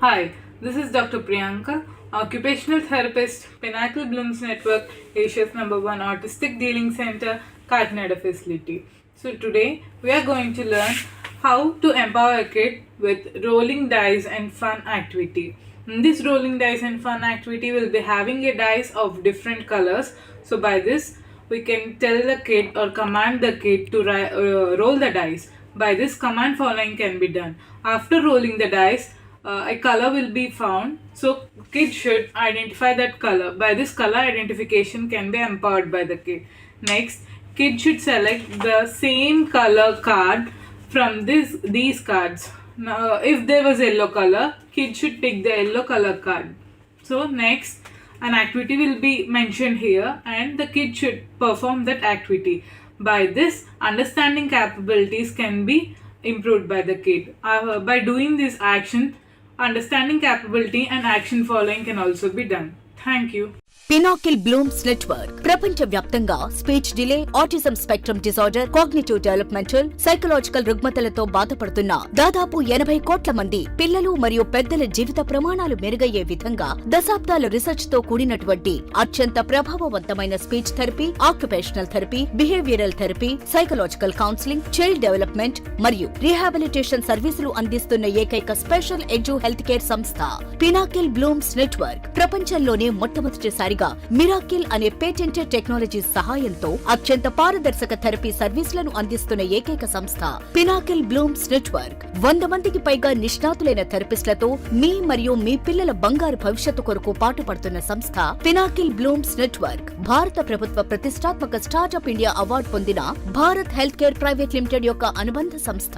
Hi, this is Dr. Priyanka, Occupational Therapist, Pinnacle Blooms Network, Asia's #1 Autistic Dealing Center, Kakinada facility. So today we are going to learn how to empower a kid with rolling dice and fun activity. In this rolling dice and fun activity will be having a dice of different colors. So by this we can tell the kid or command the kid to roll the dice. By this command following can be done. After rolling the dice, a color will be found, so kid should identify that color. By this color identification can be empowered by the kid. Next, kid should select the same color card from these cards. Now if there was yellow color, kid should pick the yellow color card. So next, an activity will be mentioned here and the kid should perform that activity. By this, understanding capabilities can be improved by the kid. By doing this action, understanding capability and action following can also be done. Thank you. Pinnacle Blooms Network ప్రపంచ వ్యాప్తంగా speech delay, autism spectrum disorder, cognitive developmental, psychological రుగ్మతలతో బాధపడుతున్న దాదాపు 80 కోట్ల మంది పిల్లలు మరియు పెద్దల జీవిత ప్రమాణాలు మెరుగయ్యే విధంగా దశాబ్దాల రీసెర్చ్ తో కూడినటువంటి అత్యంత ప్రభావవంతమైన speech therapy, occupational therapy, behavioural therapy, psychological counselling, child development మరియు రీహాబిలిటేషన్ సర్వీసులు అందిస్తున్న ఏకైక స్పెషల్ ఎడ్యు హెల్త్ కేర్ సంస్థ పినాకిల్ బ్లూమ్స్ నెట్వర్క్. ప్రపంచంలోనే మొట్టమొదటిసారిగా మిరాకిల్ అనే పేటెంటెడ్ టెక్నాలజీ సహాయంతో అత్యంత పారదర్శక థెరపీ సర్వీసులను అందిస్తున్న ఏకైక సంస్థ పినాకిల్ బ్లూమ్స్ నెట్వర్క్. 100 మందికి పైగా నిష్ణాతులైన థెరపిస్టులతో మీ మరియు మీ పిల్లల బంగారు భవిష్యత్తు కొరకు పాటుపడుతున్న సంస్థ పినాకిల్ బ్లూమ్స్ నెట్వర్క్. భారత ప్రభుత్వ ప్రతిష్టాత్మక స్టార్టప్ ఇండియా అవార్డు పొందిన Bharat health care private limited యొక్క అనుబంధ సంస్థ.